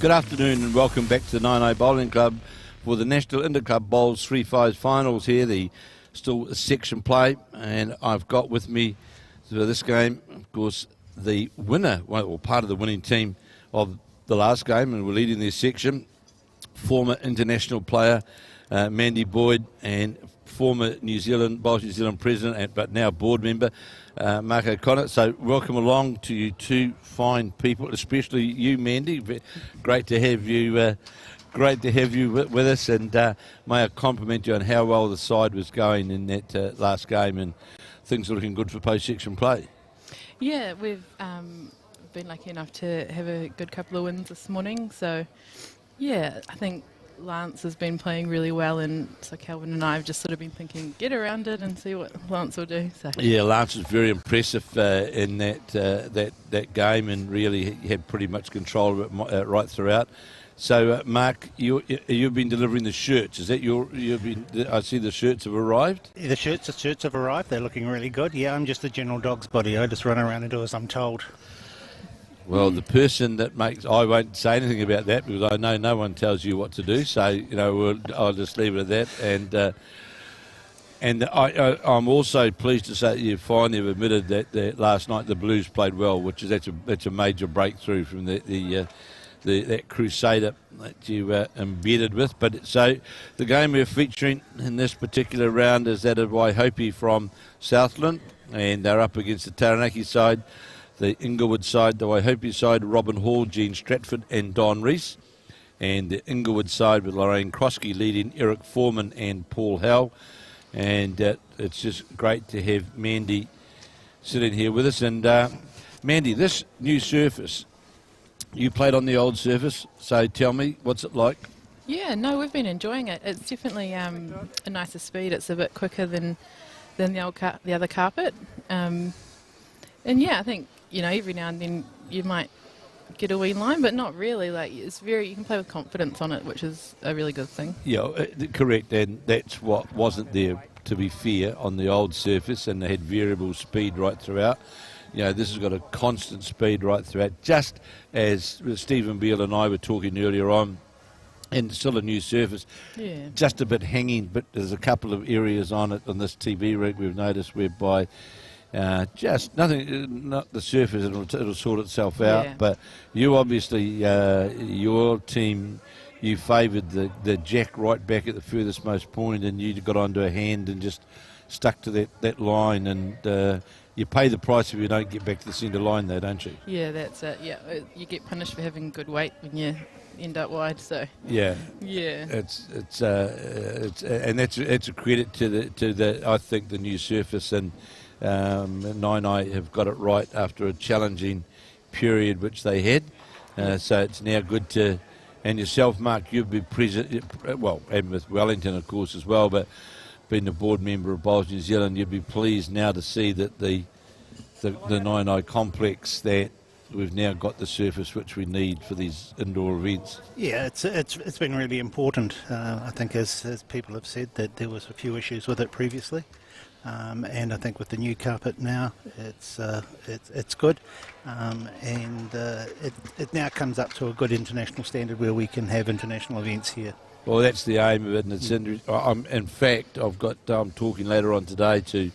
Good afternoon and welcome back to the Naenae Bowling Club for the National Interclub Bowls3Five finals here, the still section play, and I've got with me for this game, of course, the winner, or part of the winning team of the last game, and we're leading their section, former international player Mandy Boyd, and former Bowls New Zealand president, but now board member, Mark O'Connor. So welcome along to you two fine people, especially you, Mandy. Great to have you. With us, and may I compliment you on how well the side was going in that last game, and things are looking good for post-section play. Yeah, we've been lucky enough to have a good couple of wins this morning. So, yeah, I think Lance has been playing really well, and so Calvin and I have just sort of been thinking, get around it and see what Lance will do. So. Yeah, Lance was very impressive in that game, and really had pretty much control of it right throughout. So, Mark, you've been delivering the shirts. Is that I see the shirts have arrived? The shirts have arrived. They're looking really good. Yeah, I'm just a general dog's body. I just run around and do as I'm told. Well, the person that I won't say anything about that because I know no one tells you what to do. So, I'll just leave it at that. And I'm also pleased to say that you finally have admitted that last night the Blues played well, that's a major breakthrough from that Crusader that you embedded with. But so the game we're featuring in this particular round is that of Waihopai from Southland, and they're up against the Taranaki side, the Inglewood side, the Waihopai side, Robyn Hall, Jean Stratford and Don Reece, and the Inglewood side with Lorraine Crofskey leading Eric Foreman and Paul Howell. And it's just great to have Mandy sitting here with us. And Mandy, this new surface, you played on the old surface, so tell me, what's it like? Yeah, no, we've been enjoying it. It's definitely a nicer speed. It's a bit quicker than the other carpet. And yeah, I think, every now and then you might get a wee line, but not really. Like, you can play with confidence on it, which is a really good thing. Yeah, correct, and that's what wasn't there, to be fair, on the old surface, and they had variable speed right throughout. This has got a constant speed right throughout, just as Stephen Beale and I were talking earlier on, and still a new surface, just a bit hanging, but there's a couple of areas on it on this TV rig we've noticed whereby just nothing, not the surface, it'll sort itself out, but you obviously, your team, you favoured the jack right back at the furthest most point, and you got onto a hand and just stuck to that line, and you pay the price if you don't get back to the centre line, though, don't you? Yeah, that's it. Yeah, you get punished for having good weight when you end up wide. So it's and that's a credit to the I think the new surface, and Naenae have got it right after a challenging period which they had. So it's now good to, and yourself, Mark, you've been present, well, and with Wellington of course as well, but being a board member of Bowls New Zealand, you'd be pleased now to see that the Naenae complex, that we've now got the surface which we need for these indoor events. Yeah, it's been really important. I think as people have said that there was a few issues with it previously, and I think with the new carpet now it's good, and it now comes up to a good international standard where we can have international events here. Well, that's the aim of it, and it's in fact, I'm talking later on today to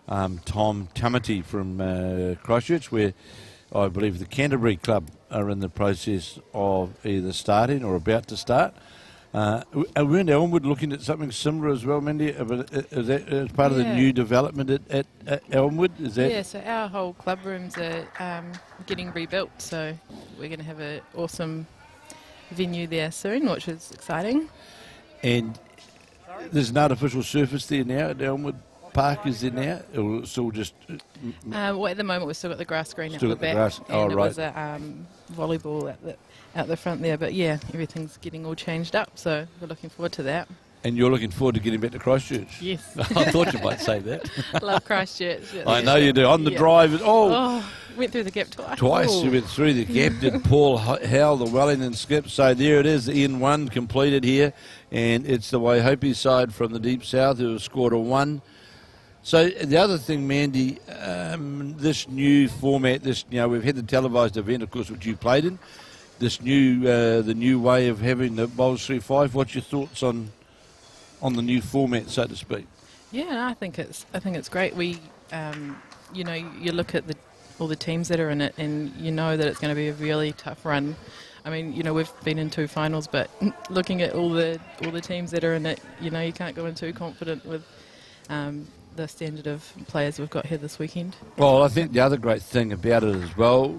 Tom Tamati from Christchurch, where I believe the Canterbury Club are in the process of either starting or about to start. Are we in Elmwood looking at something similar as well, Mandy? Is that as part of the new development at Elmwood? Is that? Yeah, so our whole club rooms are getting rebuilt, so we're going to have an awesome venue there soon, which is exciting. And there's an artificial surface there now at Elmwood Park, is there now? Or it's all just... well, at the moment we've still got the grass green still at the back. Grass. And it was a volleyball out the front there, but yeah, everything's getting all changed up, so we're looking forward to that. And you're looking forward to getting back to Christchurch? Yes. I thought you might say that. Love Christchurch. I know you do. On the drive. Went through the gap twice. Twice you went through the gap. Did Paul Howell, the Wellington skip. So there it is, N1 completed here. And it's the Waihopai side from the deep south who have scored a 1. So the other thing, Mandy, this new format, we've had the televised event, of course, which you played in. this new the new way of having the Bowls3Five. What's your thoughts on the new format, so to speak? Yeah, no, I think it's great. We, you know, you look at all the teams that are in it, and you know that it's going to be a really tough run. I mean, you know, we've been in 2 finals, but looking at all the teams that are in it, you know, you can't go in too confident with the standard of players we've got here this weekend. Well, I think the other great thing about it as well,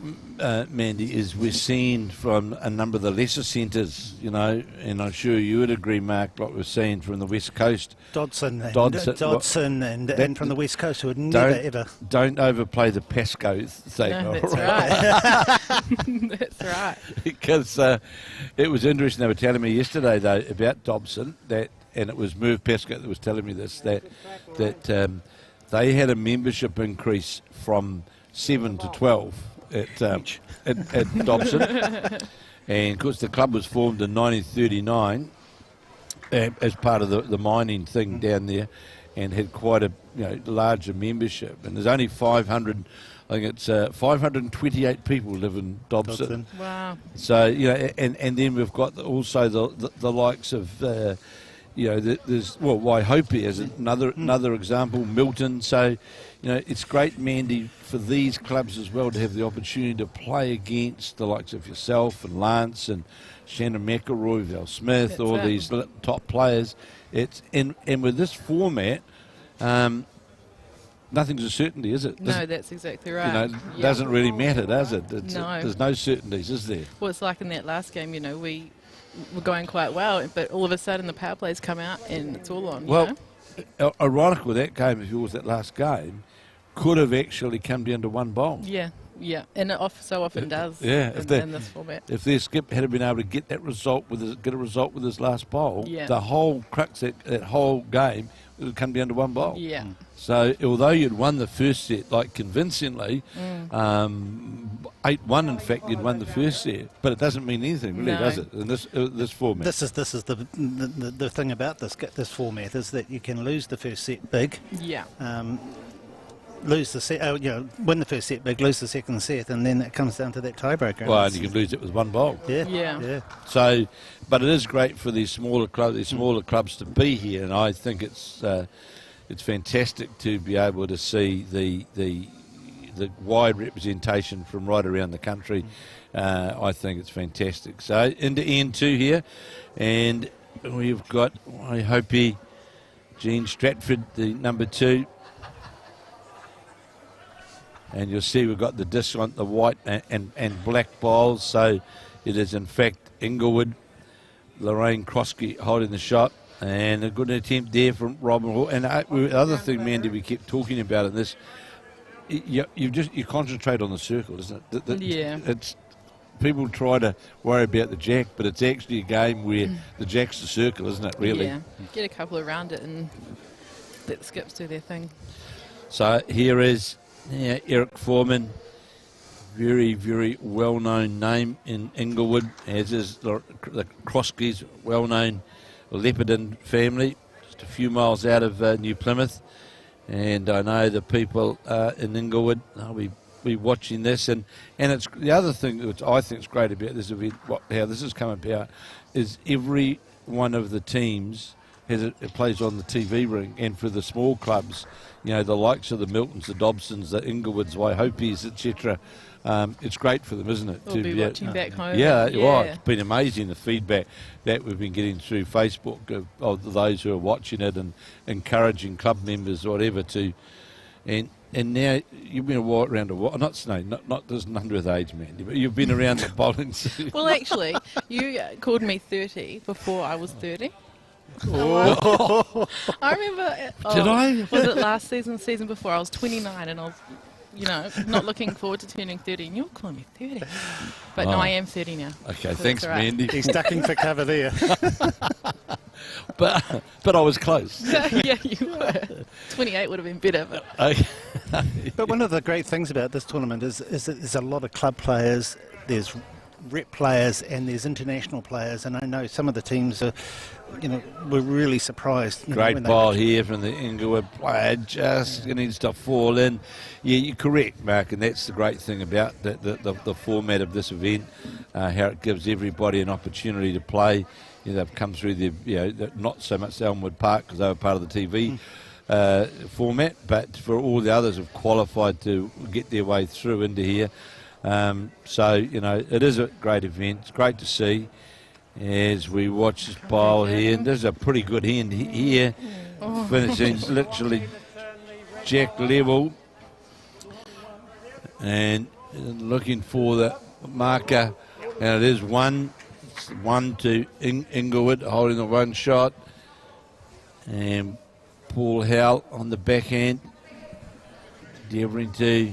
Mandy, is we're seeing from a number of the lesser centres, you know, and I'm sure you would agree, Mark, like we're seeing from the West Coast. Dodson and from the West Coast who would never, ever... Don't overplay the Pasco thing. No, that's right. That's right. Because it was interesting, they were telling me yesterday, though, about Dobson, that, and it was Merv Pasco that was telling me this, that they had a membership increase from 7 to 12 at Dobson. And of course the club was formed in 1939 as part of the mining thing down there, and had quite a larger membership. And there's only 500, I think it's 528 people live in Dobson. Wow. So, and then we've got also the likes of... there's Waihopai as another example, Milton. So, it's great, Mandy, for these clubs as well to have the opportunity to play against the likes of yourself and Lance and Shannon McElroy, Val Smith, That's all it. these top players. It's and with this format, nothing's a certainty, is it? No, that's exactly right. It doesn't really matter, does it? No. There's no certainties, is there? Well, it's like in that last game, we were going quite well, but all of a sudden the power plays come out and it's all on. Well, ironic with that game, if it was that last game, could have actually come down to one bowl. Yeah, and it so often does. Yeah, in this format. If their skip had been able to get that result with his last bowl, Yeah. the whole crux of that whole game would come down to one bowl. Yeah. So although you'd won the first set convincingly, 8-1 in fact you'd won the first set, but it doesn't mean anything really, No. does it? In this format. This is the thing about this format is that you can lose the first set big, Yeah. lose the set, win the first set big, lose the second set, and then it comes down to that tiebreaker. Well, and you can lose it with one bowl. Yeah. So, but it is great for these smaller clubs to be here, and I think it's fantastic to be able to see the wide representation from right around the country. I think it's fantastic. So into N2 here, and we've got Waihopai, Jean Stratford, the number 2. And you'll see we've got the disc on the white and black bowls. So it is in fact Inglewood, Lorraine Crofskey holding the shot, and a good attempt there from Robyn. And the other thing, Mandy, we kept talking about in this, you concentrate on the circle, isn't it? Yeah. It's people try to worry about the jack, but it's actually a game where the jack's the circle, isn't it? Really. Yeah. Get a couple around it and let the skips do their thing. So here is Eric Foreman, very, very well-known name in Inglewood, as is the Crofskeys, well-known Leopardon family, just a few miles out of New Plymouth. And I know the people in Inglewood will be watching this. And it's the other thing which I think is great about this event, how this has come about, is every one of the teams it plays on the TV ring, and for the small clubs, the likes of the Miltons, the Dobsons, the Inglewoods, Waihopais, etc. It's great for them, isn't it? We'll be watching back home. Yeah, well, it's been amazing, the feedback that we've been getting through Facebook of those who are watching it and encouraging club members or whatever to. And now you've been around a while. Not this none with age, Mandy, but you've been around the bowling scene. Well, actually, you called me 30 before I was 30. Oh. I remember. Did I? Was it last season before? I was 29 and I was, not looking forward to turning 30. And you're calling me 30. But no, I am 30 now. Okay, so thanks, right. Mandy. He's ducking for cover there. But I was close. Yeah, you were. 28 would have been better. But. Okay. But one of the great things about this tournament is that there's a lot of club players. There's rep players and there's international players, and I know some of the teams are, were really surprised. Great ball here from the Inglewood player, just needs to fall in. Yeah, you're correct, Mark, and that's the great thing about the format of this event, how it gives everybody an opportunity to play. They've come through not so much Elmwood Park because they were part of the TV format, but for all the others have qualified to get their way through into here. It is a great event. It's great to see as we watch this bowl here. And there's a pretty good hand here, finishing literally jack level. And looking for the marker, and it is one to Inglewood holding the one shot. And Paul Howell on the backhand, endeavouring to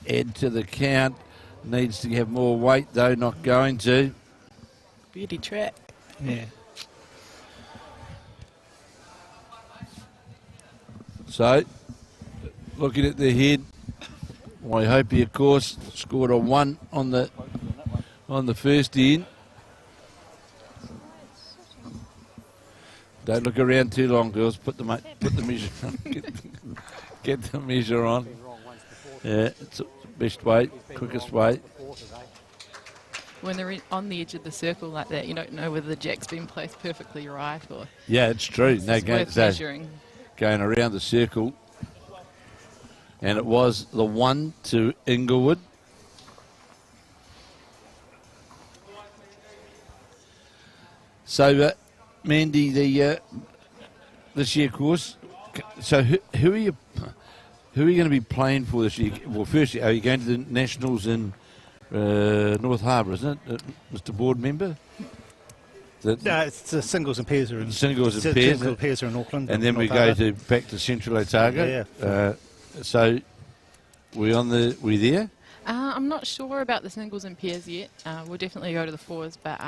add to the count. Needs to have more weight though, not going to. Beauty track. Yeah. So, looking at the head, Waihopai, of course, scored a 1 on the first end. Don't look around too long, girls. Put the measure on. Get the measure on. Yeah, it's the best way, quickest way. When they're on the edge of the circle like that, you don't know whether the jack's been placed perfectly right or. Yeah, it's true. It's worth measuring. Going around the circle, and it was the 1 to Inglewood. So, Mandy, this year, of course. So, who are you going to be playing for this year? Well, firstly, are you going to the Nationals in North Harbour, isn't it, Mr. Board Member? No, it's the singles and pairs are in Singles and pairs are in Auckland, and then we go back to Central Otago. Yeah. So, we there? I'm not sure about the singles and pairs yet. We'll definitely go to the fours, but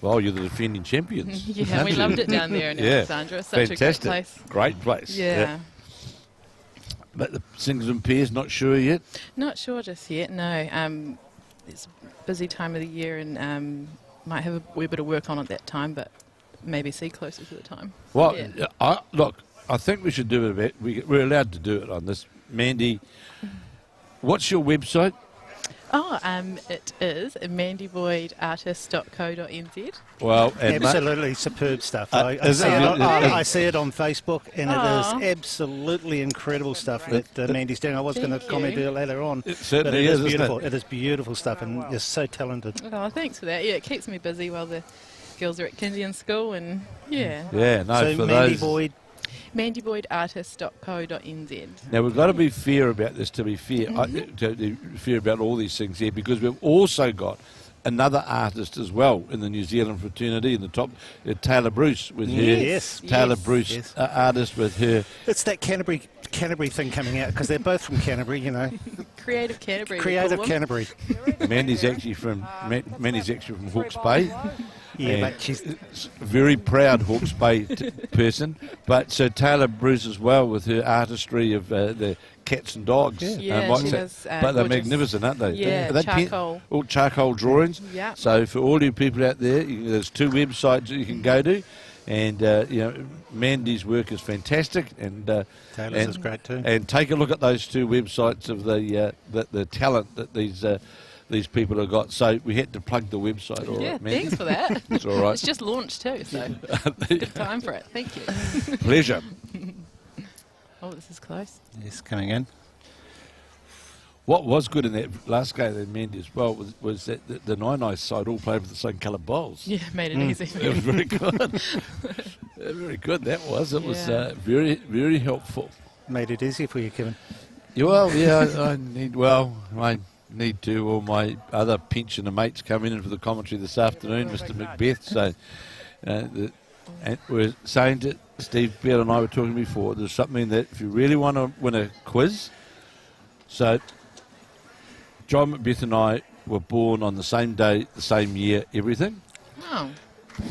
well, you're the defending champions. yeah, we loved it down there in Alexandra. Such fantastic. A great place. Great place. Yeah. But the singles and pairs, not sure yet. Not sure just yet. No. It's a busy time of the year, and might have a wee bit of work on at that time, but maybe see closer to the time. Well, I think we should do it. We're allowed to do it on this. Mandy, what's your website? Oh, it is mandyboydartist.co.nz. Well, absolutely superb stuff. I see it on Facebook, and it is absolutely incredible stuff that Mandy's doing. I was going to comment later on. It certainly is beautiful. It is beautiful stuff, and you're so talented. Oh, thanks for that. Yeah, it keeps me busy while the girls are at Kinsian school, and yeah. No, so for Mandy those. Boyd. mandyboydartist.co.nz. Now, we've got to be fair about this, to be fair, to be fair about all these things here, because we've also got another artist as well in the New Zealand fraternity in the top, Taylor Bruce with her. Taylor Bruce, artist with her. It's that Canterbury thing coming out, because they're both from Canterbury, you know. Creative Canterbury. Creative Canterbury. Mandy's actually from Hawke's Bay. Yeah, but she's a very proud Hawke's Bay person. But so Taylor Bruce as well with her artistry of the cats and dogs. Yeah, she does, but they're gorgeous. magnificent, aren't they? Yeah, Are they charcoal. All charcoal drawings. Yeah. So for all you people out there, there's 2 websites that you can go to. And, Mandy's work is fantastic. And Taylor's is great too. And take a look at those 2 websites of the talent that these people have got. So we had to plug the website. All right, Mandy? Thanks for that. It's all right. It's just launched too, so good time for it. Thank you. Pleasure. Oh, this is close. Yes, coming in. What was good in that last game that Mandy as well was that the Naenae side all played with the same colour bowls. Yeah, made it easy. It was very good. Very good, that was. It was very, very helpful. Made it easy for you, Kevin. Yeah, well, I need to. All my other pensioner mates come in for the commentary this afternoon, Mr. Macbeth. So, and we're saying to Steve Beard and I were talking before, there's something that if you really want to win a quiz, so John Macbeth and I were born on the same day, the same year, everything. Oh.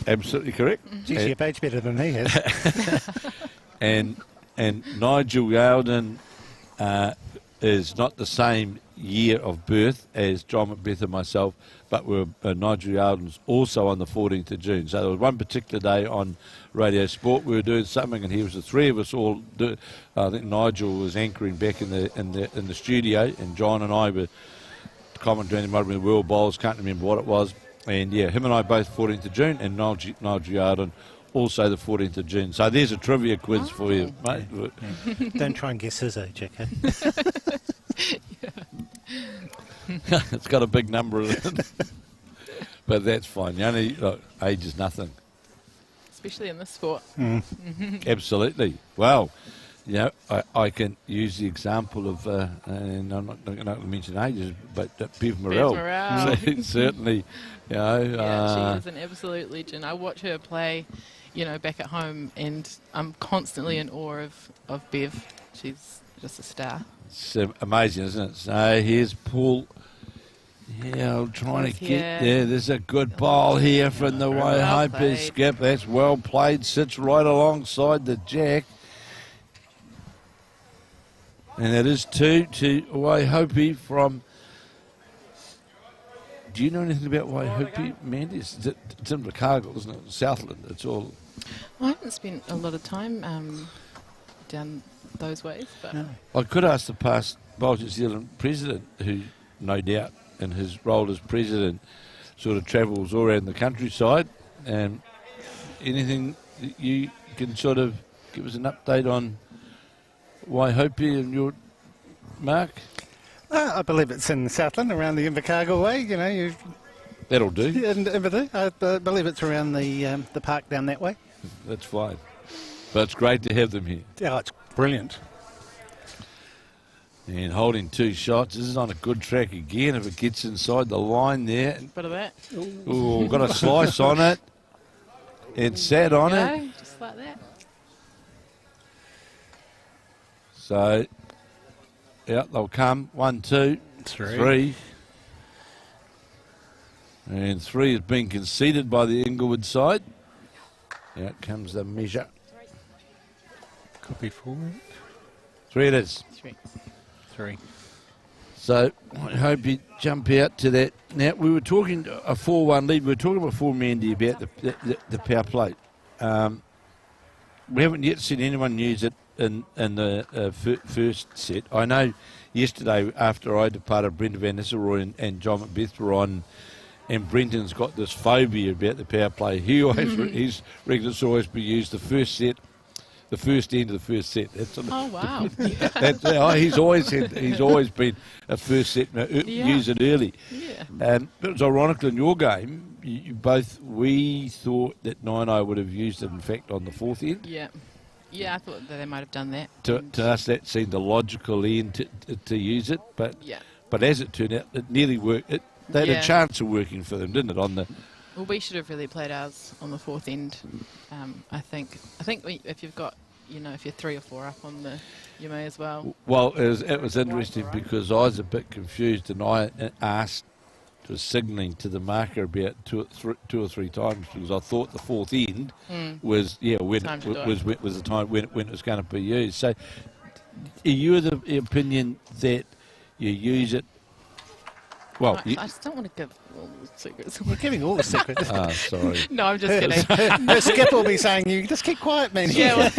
Absolutely correct. Geez, you're better than he has. and Nigel Yalden is not the same year of birth as John Macbeth and myself, but Nigel Yardens also on the 14th of June. So there was one particular day on Radio Sport we were doing something, and he was the three of us all. I think Nigel was anchoring back in the studio, and John and I were commentating. It might have been the World Bowls, can't remember what it was. And yeah, him and I both 14th of June, and Nigel Yarden also the 14th of June. So there's a trivia quiz for you, mate. Yeah. Don't try and guess his age, okay? It's got a big number in it. But that's fine. Age is nothing. Especially in this sport. Absolutely. Well, I can use the example of, and I'm not going to mention ages, but Bev Morrell. Certainly, yeah, she is an absolute legend. I watch her play, back at home, and I'm constantly in awe of Bev. She's just a star. It's amazing, isn't it? So here's Paul. Yeah, I'm trying to get there. There's a good ball here from the Waihopai skip. That's well played. Sits right alongside the jack. And it is 2 to Waihopai from... Do you know anything about Waihopai, Mandy? It's in Invercargill, isn't it? Southland. It's all... I haven't spent a lot of time down those ways, but... No. I could ask the past Bowls New Zealand president, who no doubt in his role as president sort of travels all around the countryside. And anything that you can sort of give us an update on Waihopai and your Mark? I believe it's in Southland, around the Invercargill way. That'll do. I believe it's around the park down that way. That's fine. But it's great to have them here. Yeah, it's brilliant. And holding 2 shots. This is on a good track again. If it gets inside the line there. Bit of that. Ooh, got a slice on it. And sat on it. Just like that. So, yeah, they'll come. 1, 2, 3. And 3 has been conceded by the Inglewood side. Out comes the measure. Copy 4. 3 it is. 3. So I hope you jump out to that. Now, we were talking a 4-1 lead. We were talking before, Mandy, about the power play. We haven't yet seen anyone use it in the first set. I know yesterday after I departed, Brendan Van Nistelrooy and John Macbeth were on, and Brendan's got this phobia about the power play. He always he's reckons it's always been used the first set. The first end of the first set. Oh wow! He's always been a first set. Use it early. Yeah. It was ironical in your game. We thought that Naenae would have used it, in fact, on the 4th end. Yeah, I thought that they might have done that. To us, that seemed the logical end to use it, but as it turned out, it nearly worked. They had a chance of working for them, didn't it? Well, we should have really played ours on the 4th end. I think if you've got, if you're 3 or 4 up on you may as well. Well, it was interesting because I was a bit confused, and I was signalling to the marker about 2 or 3 times because I thought the 4th end was was the time when it was going to be used. So, are you of the opinion that you use it? Well, I just don't want to give all the secrets. You're giving all the secrets. Sorry. No, I'm just kidding. The skip will be saying, "You just keep quiet, man." Yeah.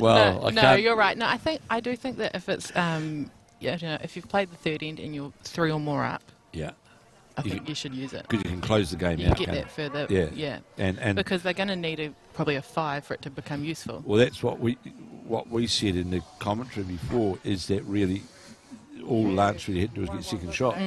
Well, you're right. No, I do think that if it's if you've played the 3rd end and you're 3 or more up, I think you should use it because you can close the game out. You get that further. Yeah. And because they're going to need probably a 5 for it to become useful. Well, that's what we said in the commentary before, is that really all Lance really had to do was get second shot.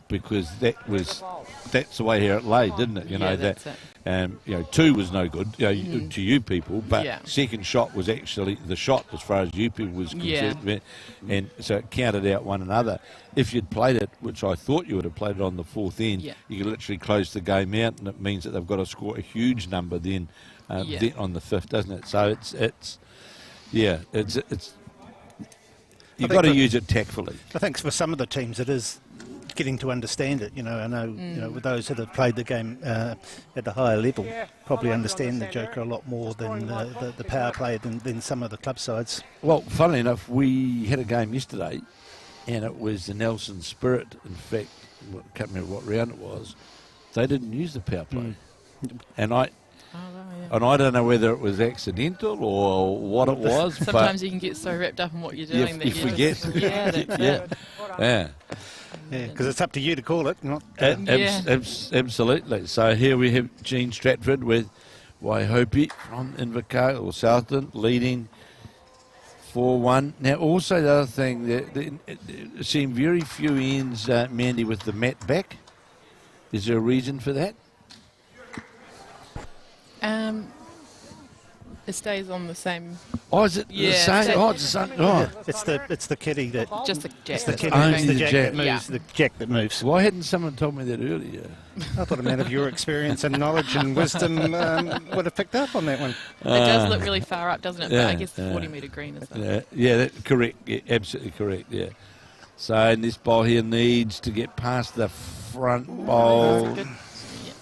Because that's the way here it lay, didn't it? That's it. 2 was no good, to you people, but second shot was actually the shot as far as you people was concerned, and so it counted out one another. If you'd played it, which I thought you would have played it on the 4th end, you could literally close the game out, and it means that they've got to score a huge number then on the 5th, doesn't it? So it's you've got to use it tactfully. I think for some of the teams it is getting to understand it. I know with those that have played the game at a higher level, probably understand the Joker a lot more than the power play than some of the club sides. Well, funnily enough, we had a game yesterday, and it was the Nelson Spirit. In fact, I can't remember what round it was. They didn't use the power play, and I don't know whether it was accidental or what it was. Sometimes but you can get so wrapped up in what you're doing that you forget. Yeah, because it's up to you to call it, not. Absolutely. So here we have Gene Stratford with Waihopai from Invercargill or Southland leading 4-1. Now, also the other thing, there seem very few ends, Mandy, with the mat back. Is there a reason for that? It stays on the same. Oh, is it the same? Oh, it's the same. Oh. It's the kitty that. Just the jack. It's the kitty. Only It's the the jack jack. that moves. The jack that moves. Why hadn't someone told me that earlier? I thought a man of your experience and knowledge and wisdom would have picked up on that one. It does look really far up, doesn't it? But I guess the 40-metre green is that. Correct. Yeah, absolutely correct. Yeah. So and this ball here needs to get past the front bowl. Good. Yeah.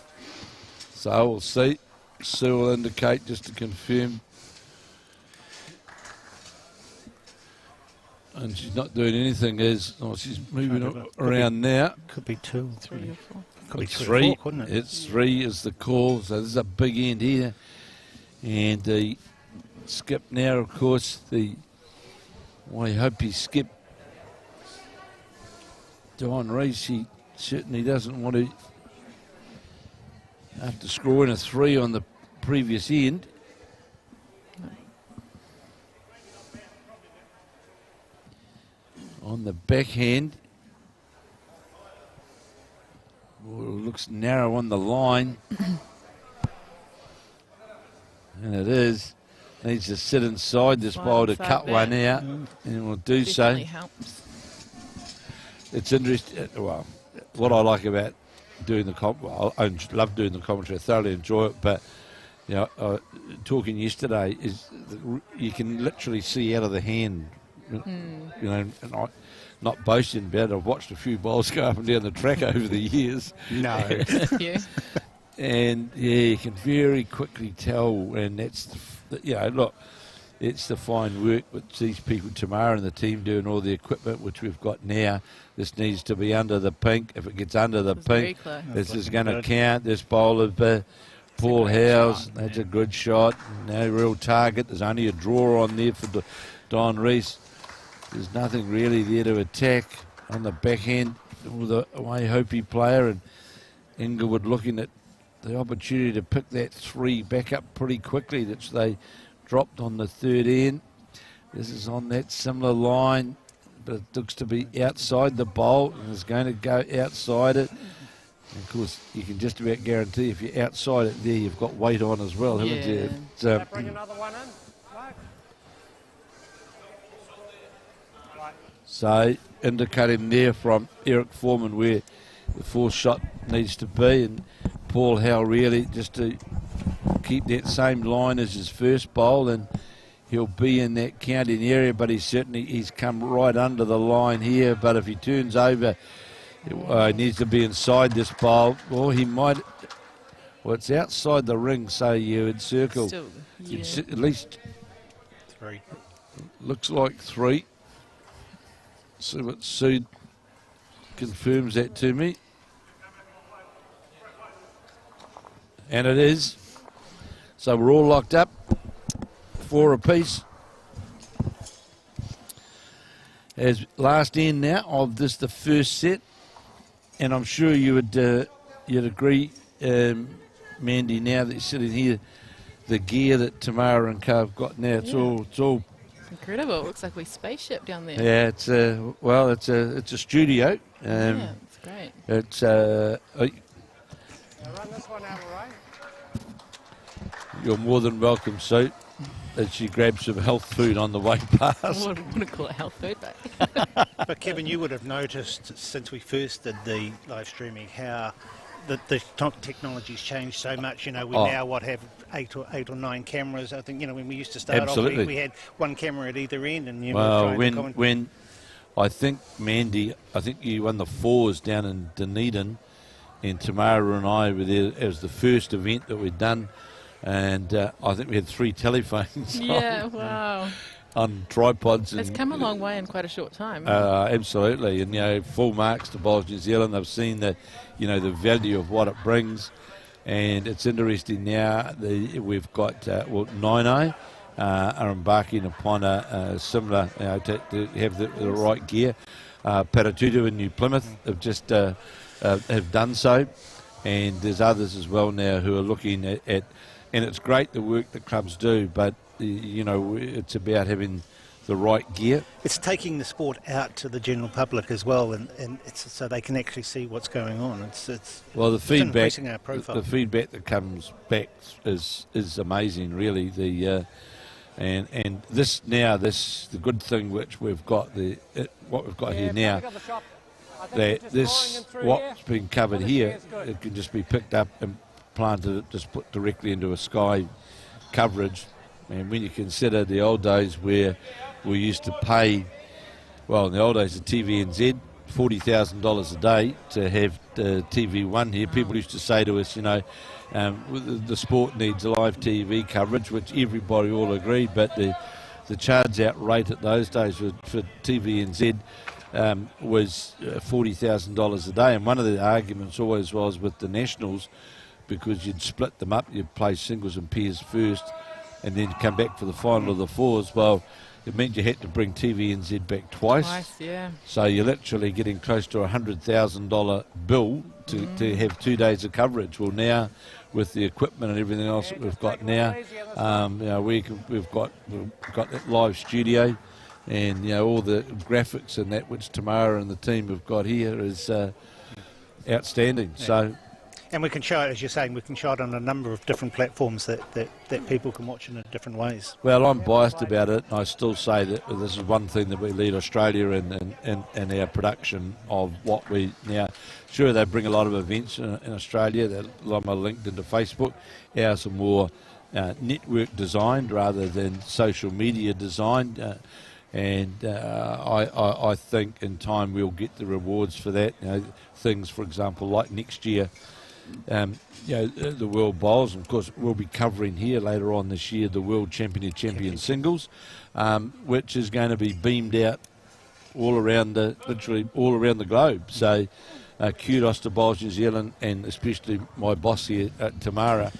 So we'll see. Sue will indicate just to confirm. And she's not doing anything she's moving around now. Could be 2 or 3. 3 or 4. Could be It's 3 or 3. 4, couldn't it? It's 3 is the call. So there's a big end here. And the skip now, of course, the Waihopai skip. Reece, he certainly doesn't want to, after scoring a 3 on the previous end. On the backhand, looks narrow on the line, and it is. Needs to sit inside this ball to cut one out, and will do so. Definitely helps. It's interesting. Well, what I like about doing I love doing the commentary. I thoroughly enjoy it, but talking yesterday is you can literally see out of the hand. And I'm not boasting about it. I've watched a few bowls go up and down the track over the years. No. And you can very quickly tell, and that's look, it's the fine work which these people tomorrow and the team do and all the equipment which we've got now. This needs to be under the pink. If it gets under the pink, this is going to count. This bowl of Paul Howell's, that's a good shot. No real target. There's only a draw on there for Don Reece. There's nothing really there to attack on the backhand with a Waihopai player, and Inglewood looking at the opportunity to pick that 3 back up pretty quickly, which they dropped on the third end. This is on that similar line, but it looks to be outside the bowl and is going to go outside it. And of course, you can just about guarantee if you're outside it there, you've got weight on as well, haven't you? Bring another one in. So indicating there from Eric Foreman where the 4th shot needs to be, and Paul Howell really just to keep that same line as his first bowl, and he'll be in that counting area, but he's come right under the line here. But if he turns over, he needs to be inside this bowl, or he might. Well, it's outside the ring, so you would circle. Still, At least 3. Looks like 3. See what Sue confirms that to me. And it is. So we're all locked up. 4 apiece. As last end now of this, the first set. And I'm sure you would you'd agree, Mandy, now that you're sitting here, the gear that Tamara and Co have got now, it's all incredible. It looks like a spaceship down there. Yeah, it's a studio. Yeah, it's great. It's Run this one out, all right? You're more than welcome, Sue. As she grabs some health food on the way past. I wouldn't call it health food, but But Kevin, you would have noticed since we first did the live streaming how the technology's changed so much. We now have 8 or 9 cameras. I think when we used to start off, we had one camera at either end, and I think, Mandy, you won the fours down in Dunedin, and Tamara and I were there. It was the first event that we'd done, and I think we had 3 telephones Yeah, wow. on tripods. It's come a long way in quite a short time. Absolutely, and full marks to Bowls New Zealand. They've seen the value of what it brings, and it's interesting now. We've got Naenae are embarking upon a similar, to have the right gear. Paratutu in New Plymouth have just have done so, and there's others as well now who are looking at, and it's great the work that clubs do, but it's about having the right gear. It's taking the sport out to the general public as well, and it's so they can actually see what's going on. It's well, the feedback, increasing our profile. The feedback that comes back is amazing, really. And this the good thing which we've got what we've got here now, that this what's been covered here, it can just be picked up and planted, just put directly into a sky coverage. And when you consider the old days where we used to pay, well, in the old days of TVNZ, $40,000 a day to have TV1 here, people used to say to us, the sport needs live TV coverage, which everybody all agreed, but the charge out rate at those days for TVNZ was $40,000 a day. And one of the arguments always was with the nationals, because you'd split them up, you'd play singles and pairs first, and then come back for the final of the fours. Well, it meant you had to bring TVNZ back twice. Yeah. So you're literally getting close to a $100,000 bill to have 2 days of coverage. Well, now with the equipment and everything else that we've got now, we've got that live studio, and all the graphics and that which Tamara and the team have got here is outstanding. Yeah. So. And we can show it, as you're saying, we can show it on a number of different platforms that people can watch in different ways. Well, I'm biased about it. I still say that this is one thing that we lead Australia in our production of what we now. Sure, they bring a lot of events in Australia. A lot of them are linked into Facebook. Ours are more network designed rather than social media designed. I think in time we'll get the rewards for that. Things, for example, like next year. The World Bowls, and of course we'll be covering here later on this year the World Champion Singles, which is going to be beamed out literally all around the globe. So kudos to Bowls New Zealand, and especially my boss here, Tamara,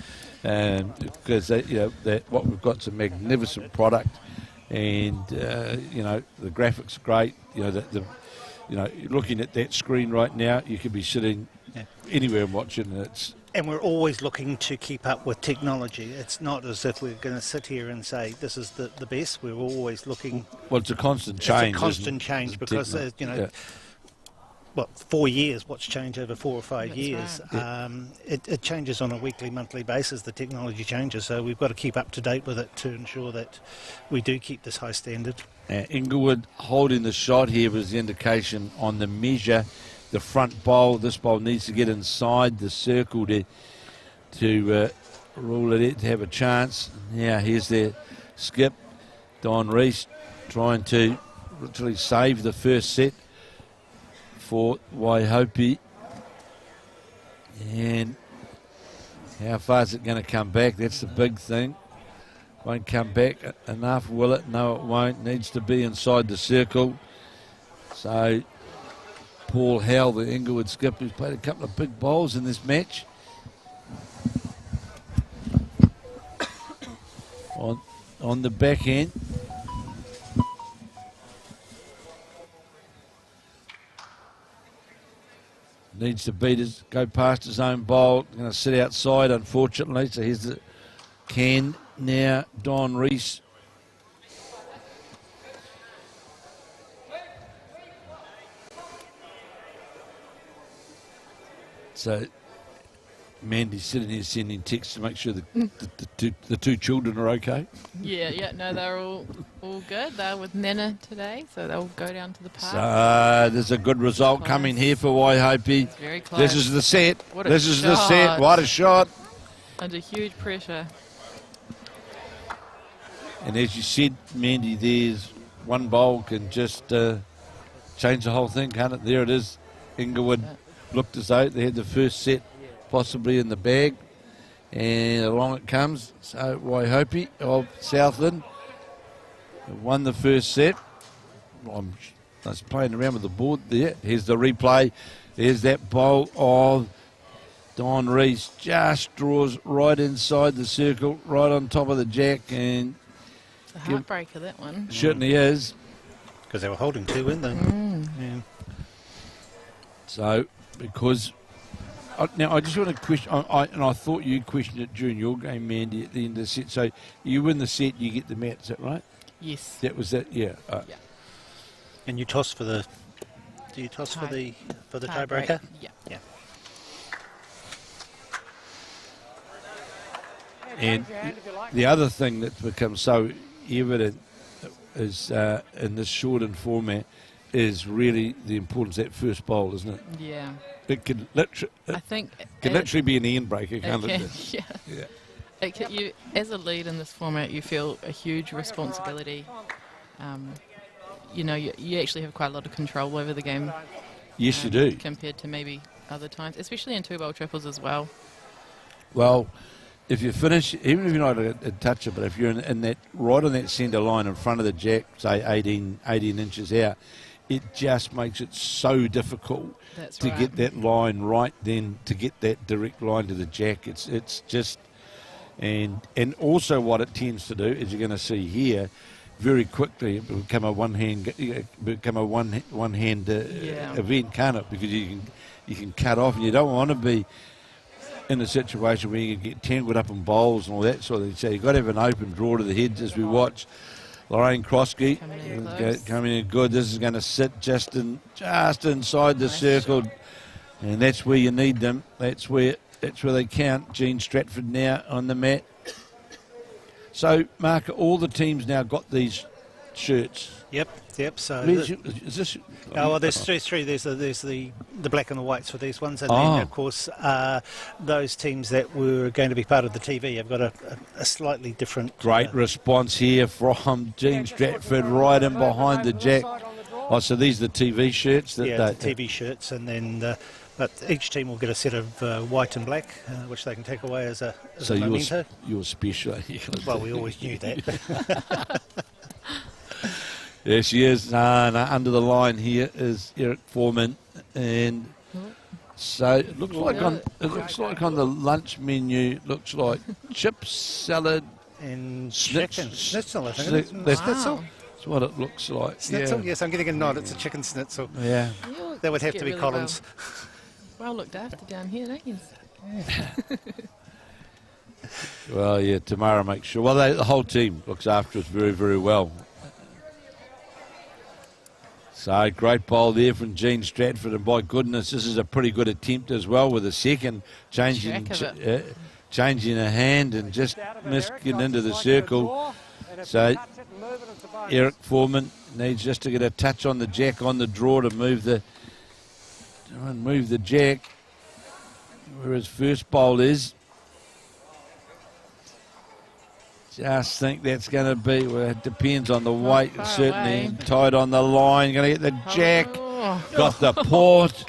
because what we've got is a magnificent product, and the graphics are great. Looking at that screen right now, you could be sitting anywhere and watching it. And we're always looking to keep up with technology. It's not as if we're going to sit here and say this is the best. We're always looking. Well, it's a constant change. It's a constant change because 4 years. What's changed over 4 or 5 years? Right. It changes on a weekly, monthly basis. The technology changes, so we've got to keep up to date with it to ensure that we do keep this high standard. Inglewood holding the shot here was the indication on the measure. The front bowl, this bowl needs to get inside the circle to rule it out, to have a chance. Now here's their skip, Don Reece, trying to literally save the first set for Waihopai. And how far is it going to come back? That's the big thing. Won't come back enough, will it? No, it won't. Needs to be inside the circle. So Paul Howell, the Inglewood skip, who's played a couple of big bowls in this match. On the backhand. Needs to beat his, go past his own bowl. Going to sit outside, unfortunately. So here's the can now, Don Reece. So Mandy's sitting here sending texts to make sure the two children are okay. Yeah, no, they're all good. They're with Naenae today, so they'll go down to the park. So there's a good result coming here for Waihopai. It's very close. This is the set. This is the set. What a shot. Under huge pressure. And as you said, Mandy, there's one bowl can just change the whole thing, can't it? There it is. Inglewood looked as though they had the first set possibly in the bag, and along it comes. So Waihopai of Southland won the first set. I was playing around with the board there. Here's the replay. There's that bowl of Don Reece. Just draws right inside the circle, right on top of the jack, and It's a heartbreaker, that one. certainly is. Because they were holding two, weren't they? Yeah. So, because now I just want to question, and I thought you questioned it during your game, Mandy, at the end of the set. So you win the set, you get the mat. Is that right? Yes. That was it. Yeah. Yeah. And you toss for the. Do you toss for the tiebreaker? Yeah. Yeah. And the other thing that's become so evident is in this shortened format is really the importance of that first bowl, isn't it? Yeah. It can literally, I think literally be an end breaker, can't it? Yeah. Yeah. You, as a lead in this format, you feel a huge responsibility. You know, you actually have quite a lot of control over the game. Yes, you do. Compared to maybe other times, especially in two-bowl triples as well. Well, if you finish, even if you're not a toucher, but if you're in that right on that centre line in front of the jack, say 18 inches out, it just makes it so difficult to get that line right. Then to get that direct line to the jack, it's just, and also what it tends to do is you're going to see here. Very quickly, it will become a one-hand event, can't it? Because you can cut off, and you don't want to be in a situation where you can get tangled up in bowls and all that sort of thing. So you've got to have an open draw to the heads as we watch. Lorraine Crofskey coming in good. This is going to sit just inside the circle, and that's where you need them. That's where they count. Jean Stratford now on the mat. So, Mark, all the teams now got these shirts. Yep. So Is this? well, there's three. There's the black and the whites for these ones, and then of course those teams that were going to be part of the TV have got a slightly different. Great response here from Jean Stratford, right in behind the jack. Oh, so these are the TV shirts. The TV shirts, and then. But each team will get a set of white and black, which they can take away as a memento. You're special. Well, we always knew that. There she is. Under the line here is Eric Foreman, and so it looks like on the lunch menu. Looks like chips, salad, and schnitzel. Schnitzel, I think. Schnitzel. That's what it looks like. Schnitzel. Yeah. Yes, I'm getting a nod. It's a chicken schnitzel. Yeah. That would have to be really Collins. Well looked after down here, don't you? Well, yeah, Tamara makes sure. Well, the whole team looks after us very, very well. So, great bowl there from Jean Stratford, and by goodness, this is a pretty good attempt as well with a second changing a hand and just getting into the circle. So, Eric Foreman needs just to get a touch on the jack on the draw to move the jack where his first bowl is. Just think that's going to be, well, it depends on the weight, certainly away. Tied on the line, going to get the jack, got the port.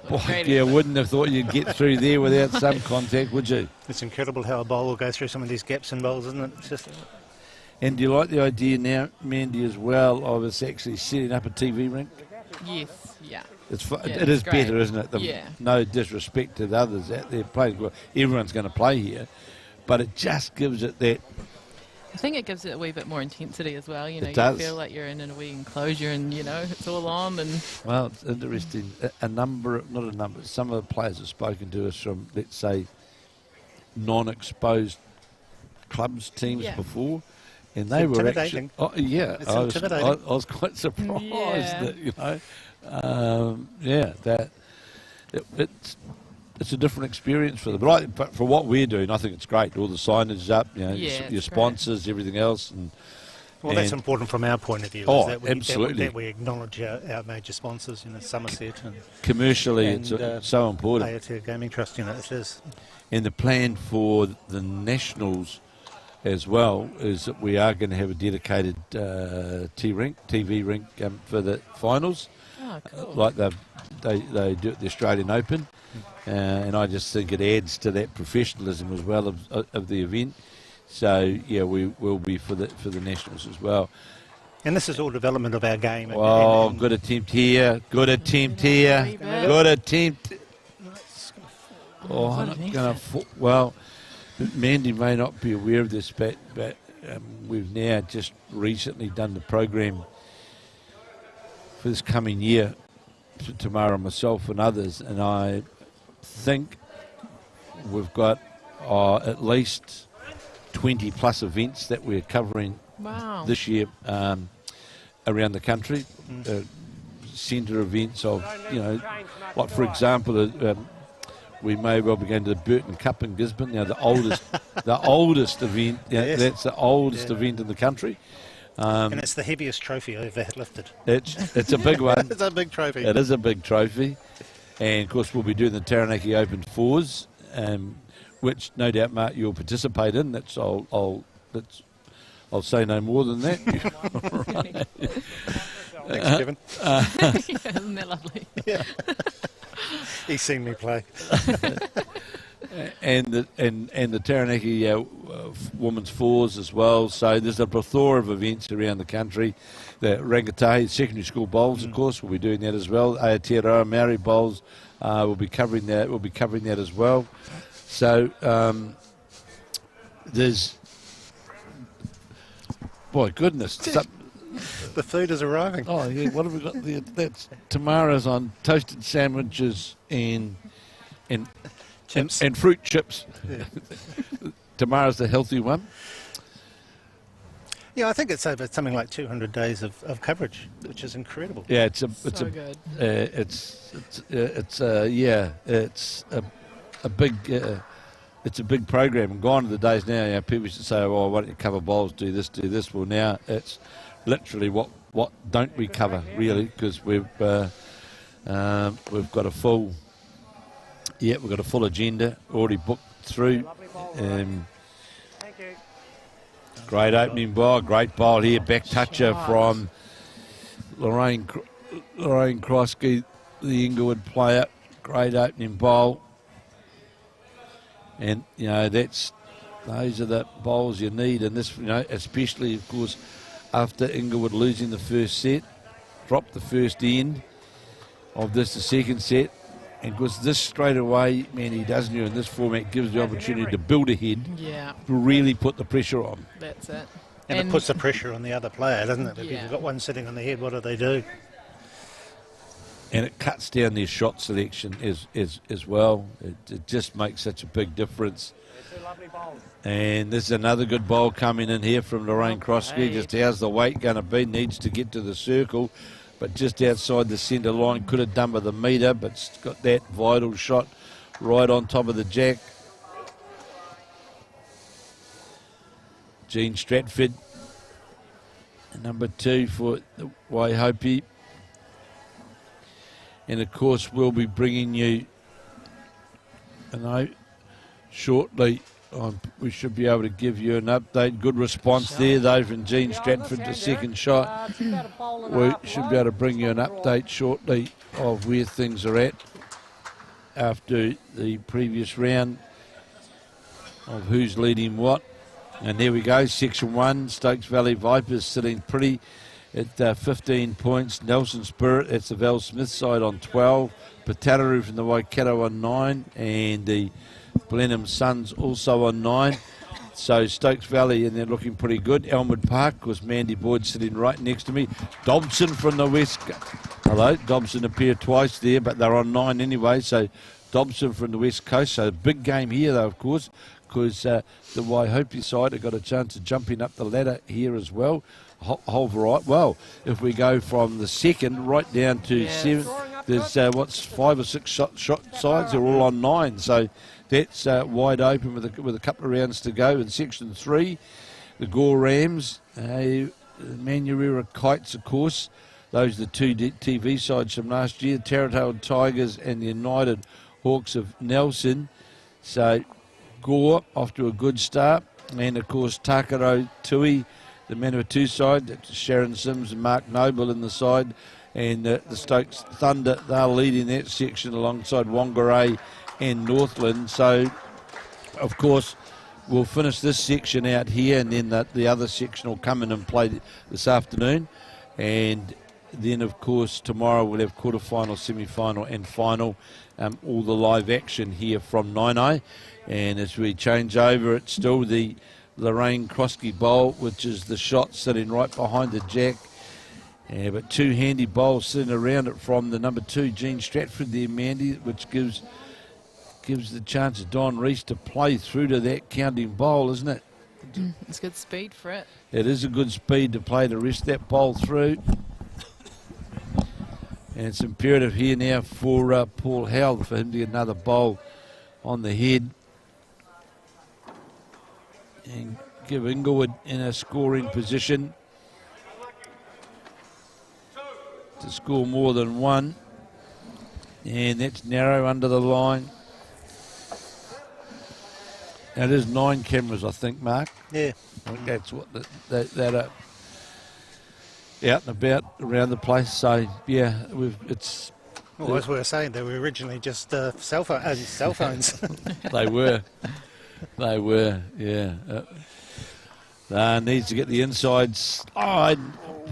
Boy, yeah, wouldn't have thought you'd get through there without some contact, would you? It's incredible how a bowl will go through some of these gaps in bowls, isn't it? It's just... And do you like the idea now, Mandy, as well, of us actually setting up a TV rink? Yes, yeah. It is great. better, isn't it? Yeah. No disrespect to the others out there playing. Well, everyone's going to play here, but it just gives it that. I think it gives it a wee bit more intensity as well. You know, It does. You feel like you're in a wee enclosure, and you know it's all on. And Well, it's interesting. Some of the players have spoken to us from, let's say, non-exposed clubs teams before, and they were actually. Oh, yeah, It's intimidating. I was quite surprised that it's a different experience for them. But for what we're doing, I think it's great. All the signage up, your sponsors, everything else, and. Well, that's important from our point of view. Oh, is absolutely. That we acknowledge our major sponsors, Somerset and Commercially, and, it's so important. AOT Gaming Trust, it is. And the plan for the Nationals as well is that we are going to have a dedicated TV rink for the finals. cool. like they do at the Australian Open, and I just think it adds to that professionalism as well of the event. So yeah, we will be for the nationals as well. And this is all development of our game. Oh, good attempt here. Good attempt here. Good attempt. Oh, I'm not going to. Well, Mandy may not be aware of this, but we've now just recently done the program for this coming year for Tamara, myself, and others, and I think we've got at least 20 plus events that we're covering this year around the country. Centre events of, like for example, we may well be going to the Burton Cup in Gisborne. The oldest event. Yes. That's the oldest event in the country. And it's the heaviest trophy I've ever lifted. It's a big one. It's a big trophy. It is a big trophy, and of course we'll be doing the Taranaki Open Fours, which no doubt, Mark, you'll participate in. I'll say no more than that. Thanks, Kevin. Isn't that lovely? Yeah. He's seen me play. and the Taranaki Women's Fours as well. So there's a plethora of events around the country. The Rangatahi Secondary School Bowls, of course, will be doing that as well. Aotearoa Maori Bowls will be covering that. We'll be covering that as well. So there's, boy, goodness. The food is arriving. Oh, yeah, what have we got there? That's Tamara's on toasted sandwiches and Chips. and fruit chips. Yeah. Tamara's the healthy one. Yeah, I think it's over something like 200 days of coverage, which is incredible. Yeah, it's a good. It's a big program. And gone are the days now. People used to say, "Oh, why don't you cover bowls? Do this, do this." Well, now it's literally what don't we cover really? Because we've got a full agenda already booked through. Thank you. Great opening bowl, great bowl here, back toucher from Lorraine Crofskey, the Inglewood player. Great opening bowl, and those are the bowls you need in this. Especially of course after Inglewood losing the first set, dropped the first end of the second set. And because this straight away, Manny, doesn't you, in this format gives the opportunity to build ahead, to really put the pressure on. That's it. And it puts the pressure on the other player, doesn't it? If Yeah. you've got one sitting on the head, what do they do? And it cuts down their shot selection as well. It just makes such a big difference. Two lovely bowls. And this is another good bowl coming in here from Lorraine Crofskey. Just how's the weight going to be? Needs to get to the circle, but just outside the centre line. Could have done with a metre, but it's got that vital shot right on top of the jack. Jean Stratford, number 2 for the Waihopai. And of course we'll be bringing you, shortly, we should be able to give you an update. Good response there though from Jean Stratford, the second shot. We should be able to bring you an update shortly of where things are at after the previous round of who's leading what. And there we go, Section 1, Stokes Valley Vipers sitting pretty at 15 points. Nelson Spirit, that's the Val Smith side, on 12. Patararu from the Waikato on 9. And the Blenheim Suns also on 9. So Stokes Valley, and they're looking pretty good. Elmwood Park was Mandy Boyd sitting right next to me. Dobson from the West. Hello, Dobson appeared twice there, but they're on 9 anyway. So Dobson from the West Coast. So big game here, though, of course, because the Waihopai side have got a chance of jumping up the ladder here as well. Whole variety. Well, if we go from the second right down to 7, there's 5 or 6 shot sides. They're all on 9. So that's wide open with a couple of rounds to go. In Section 3, the Gore Rams, Manurewa Kites, of course. Those are the 2 TV sides from last year. Tarratail Tigers and the United Hawks of Nelson. So Gore off to a good start. And, of course, Takaro Tui, the Manawatu side. That's Sharon Sims and Mark Noble in the side. And the Stokes Thunder, they're leading that section alongside Whangarei and Northland. So, of course, we'll finish this section out here, and then the other section will come in and play this afternoon. And then, of course, tomorrow we'll have quarterfinal, semi-final and final, all the live action here from Naenae. And as we change over, it's still the Lorraine Crofskey bowl, which is the shot sitting right behind the jack. Yeah, but two handy bowls sitting around it from the number 2, Jean Stratford there, Mandy, which gives the chance of Don Reece to play through to that counting bowl, isn't it? It's good speed for it. It is a good speed to play the rest of that bowl through. And it's imperative here now for Paul Howell for him to get another bowl on the head and give Inglewood in a scoring position to score more than one. And that's narrow under the line. Now, it is 9 cameras, I think, Mark. Yeah. I think that's what that are out and about around the place. So, yeah, it's... Well, as we were saying, they were originally just cell phones. They were. They were, yeah. Needs to get the inside slide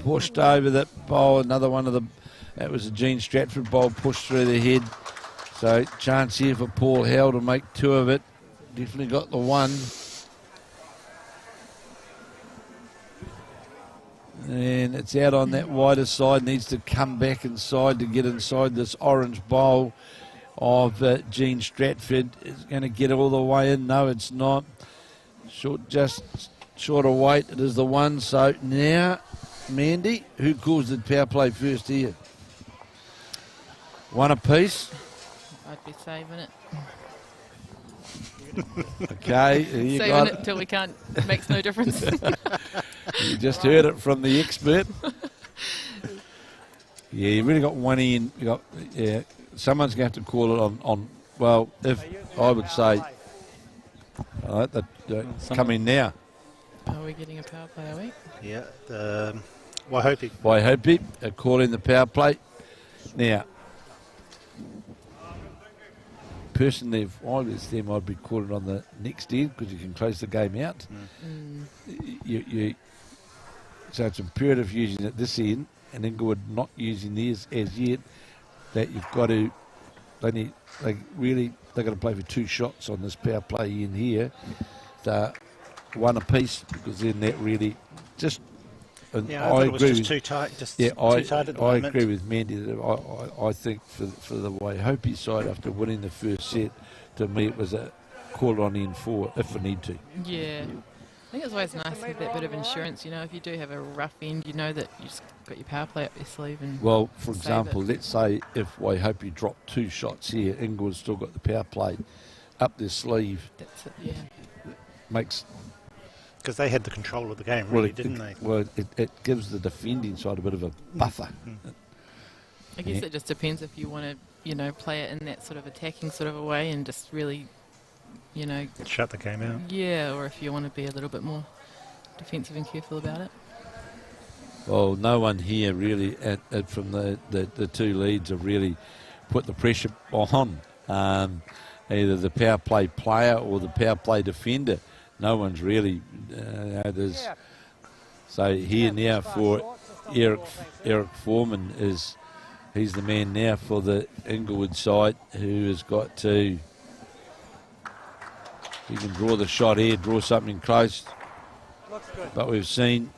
pushed over that bowl. Another one of that was a Jean Stratford bowl pushed through the head. So chance here for Paul Howell to make 2 of it. Definitely got the 1. And it's out on that wider side. Needs to come back inside to get inside this orange bowl of Jean Stratford. Is going to get all the way in. No, it's not. Just short of weight. It is the 1. So now, Mandy, who calls the power play first here? 1 apiece. I'd be saving it. Okay, you Saving got it till we can't. Makes no difference. You just heard it from the expert. Yeah, you really got 1 in. Someone's going to have to call it on. Well, if I would say, come in now. Are we getting a power play, are we? Yeah, Waihopai. Waihopai are calling the power play. Now, personally, if I was them, I'd be calling on the next end because you can close the game out. So it's imperative using it this end, and Inglewood not using theirs as yet, that you've got to, they've got to play for 2 shots on this power play in here. 1 apiece, because then that really just... Yeah, I thought it was just too tight. Too tight at the moment. I agree with Mandy. That I think for the Waihopai side, after winning the first set, to me it was a call on in 4 if we need to. Yeah. I think it's always nice to have that bit of insurance. You know, if you do have a rough end, you know that you've just got your power play up your sleeve. And well, for example, let's say if Waihopai dropped 2 shots here, Inglewood's still got the power play up their sleeve. That's it, yeah. Makes... Because they had the control of the game, really, didn't they? Well, it gives the defending side a bit of a buffer. I guess it just depends if you want to, play it in that sort of attacking sort of a way and just really, shut the game out. Yeah, or if you want to be a little bit more defensive and careful about it. Well, no one here really, from the 2 leads, have really put the pressure on either the power play player or the power play defender. No one's really. So here now for Eric Foreman he's the man now for the Inglewood side who has got to. He can draw the shot here, draw something close. Looks good. But we've seen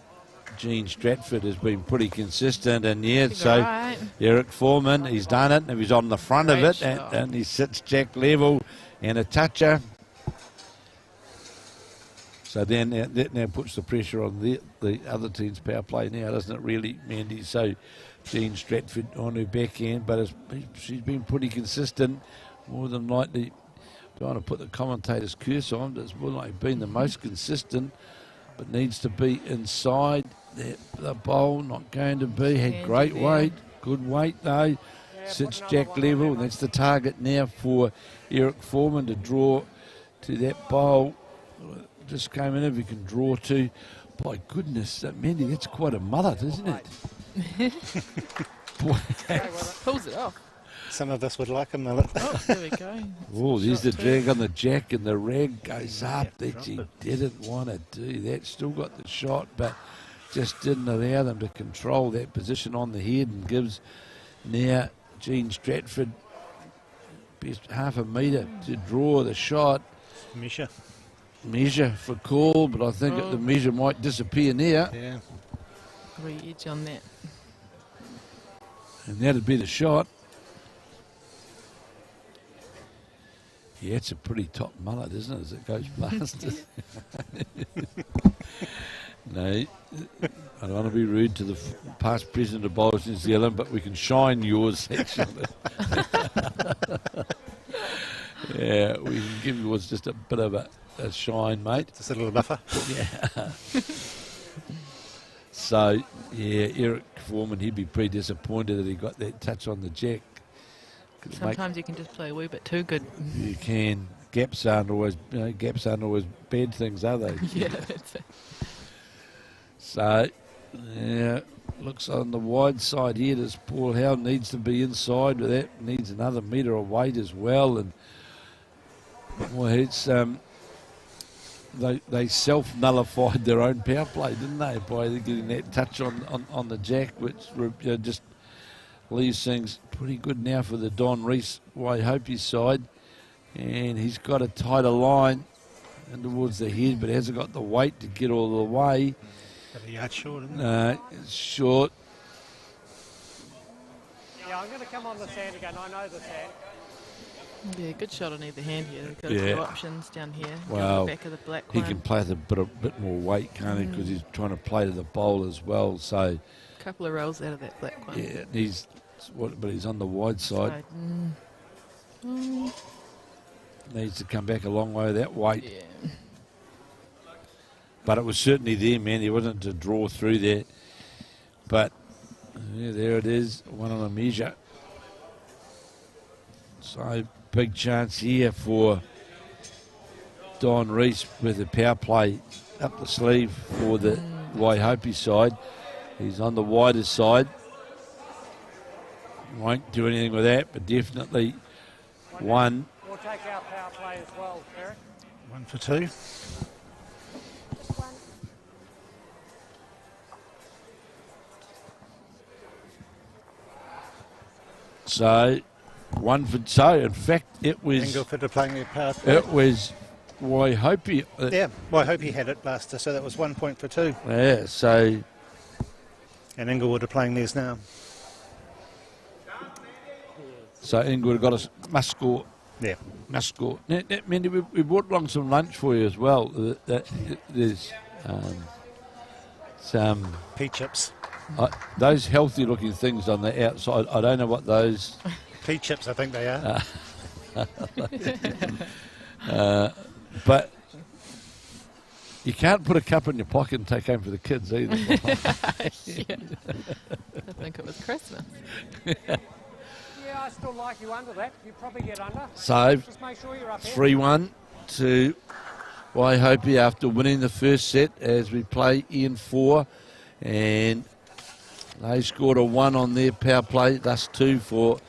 Jean Stratford has been pretty consistent, and Eric Foreman, he's done it, and he's on the front of it, and he sits jack level and a toucher. So then that now puts the pressure on the other team's power play now, doesn't it really, Mandy? So Jean Stratford on her backhand, but she's been pretty consistent, more than likely. Don't want to put the commentator's curse on, but it's more like been the most consistent, but needs to be inside the bowl, not going to be. Had great weight, good weight though. Sits jack level, and that's the target now for Eric Foreman to draw to that bowl. Just came in, if he can draw to. By goodness, Mandy, that's quite a mullet, isn't it? Pulls it off. Some of us would like a millet. Oh, there we go. Oh, there's the drag on the jack, and the rag goes up. Yeah, That she drop didn't want to do that. Still got the shot, but just didn't allow them to control that position on the head, and gives now Jean Stratford best half a metre to draw the shot. Measure for call, but I think that the measure might disappear now. Yeah. Edge on that. And that'd be the shot. Yeah, it's a pretty top mullet, isn't it, as it goes past it? No, I don't want to be rude to the past president of Bowls New Zealand, but we can shine yours section. Yeah, we can give yours just a bit of a shine, mate. Just a little buffer. Yeah. So, yeah, Eric Foreman, he'd be pretty disappointed that he got that touch on the jack. Sometimes you can just play a wee bit too good. You can. Gaps aren't always bad things, are they? Yeah, that's it. So, yeah, looks on the wide side here. This Paul Howell needs to be inside with that. Needs another metre of weight as well. And well, it's they self-nullified their own power play, didn't they, by getting that touch on the jack, which just leaves things pretty good now for the Don Reece Waihopai side. And he's got a tighter line and towards the head, but hasn't got the weight to get all the way. A yard short, isn't it? It's short. Yeah, I'm going to come on the sand again. I know the sand. Yeah, good shot on either hand here. They've got Yeah. a few options down here. Wow. On the back of the black He one. can play with a bit more weight, can't he? Because he's trying to play to the bowl as well. So, A couple of rolls out of that black one. yeah, but he's on the wide side. Needs to come back a long way with that weight. Yeah. But it was certainly there, man. He wasn't to draw through there. But yeah, there it is, one on a measure. So big chance here for Don Reece with the power play up the sleeve for the Waihopai side. He's on the wider side. Won't do anything with that, but definitely one. We'll take our power play as well, Eric. 1 for 2. So, one for so. In fact, it was Inglewood are playing their power play. it was Waihopai. Yeah, well, I hope he had it last, so that was 1 point for 2. Yeah. So And Inglewood are playing theirs now. Inglewood got us must score. Yeah. Must score. Now, Mandy, we brought along some lunch for you as well. There's some Pea chips. those healthy-looking things on the outside. I don't know what those. Pea chips, I think they are. But you can't put a cup in your pocket and take home for the kids either. Yeah. I think it was Christmas. Yeah, I still like you under that. You probably get under. So Just make sure you're up here. 3-1 to Waihopai after winning the first set as we play in 4. And they scored a 1 on their power play. That's 2 for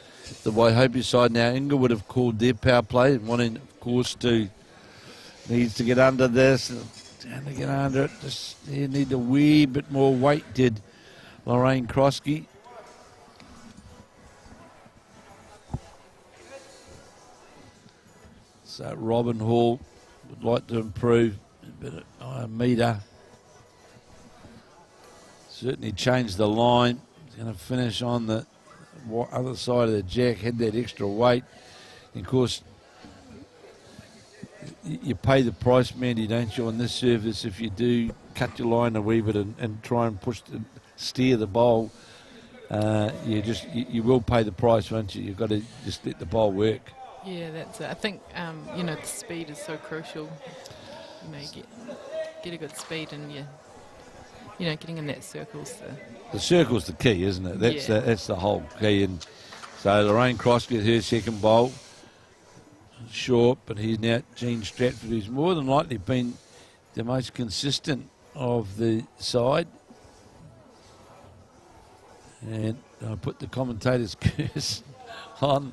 the Waihopai side. Now Inglewood have called their power play and wanting, of course, needs to get under this. Down to get under it. Just they need a wee bit more weight, did Lorraine Crofskey. So Robyn Hall would like to improve a bit of a metre. Certainly changed the line. He's going to finish on the other side of the jack, had that extra weight. And of course, you pay the price, Mandy, don't you, on this surface if you do cut your line a wee bit and try and steer the bowl. You will pay the price, won't you? You've got to just let the bowl work. Yeah, that's it. I think, the speed is so crucial. You get a good speed and getting in that circle's The circle's the key, isn't it? That's the whole key. And so Lorraine Crofskey, her second bowl. Short, but he's now Jean Stratford, who's more than likely been the most consistent of the side. And I put the commentator's curse on.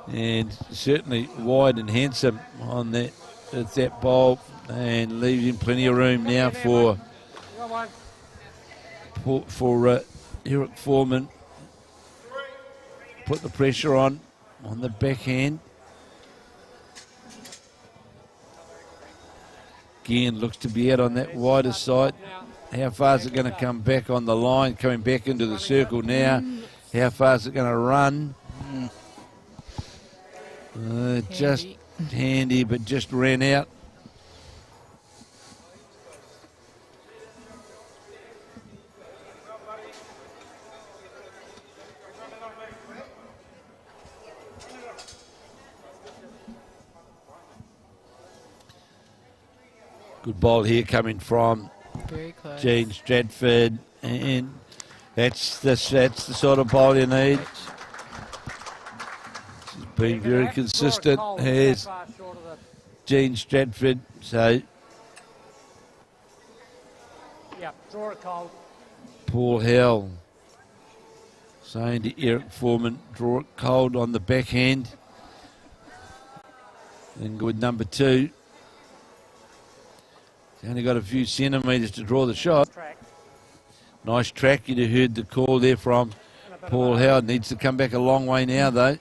And certainly wide and handsome on that at that bowl, and leaves him plenty of room now for Eric Foreman. Put the pressure on the backhand. Again, looks to be out on that wider side. How far is it going to come back on the line? Coming back into the circle now. How far is it going to run? Just handy, but just ran out. Good ball here coming from Very close. Gene Stratford, and that's the sort of ball you need. She's been very consistent, has Gene Stratford. So draw it cold. Paul Howell saying to Eric Foreman, draw it cold on the backhand. Inglewood number 2. He's only got a few centimetres to draw the shot. Nice track. You'd have heard the call there from Paul Howell. Needs to come back a long way now, though.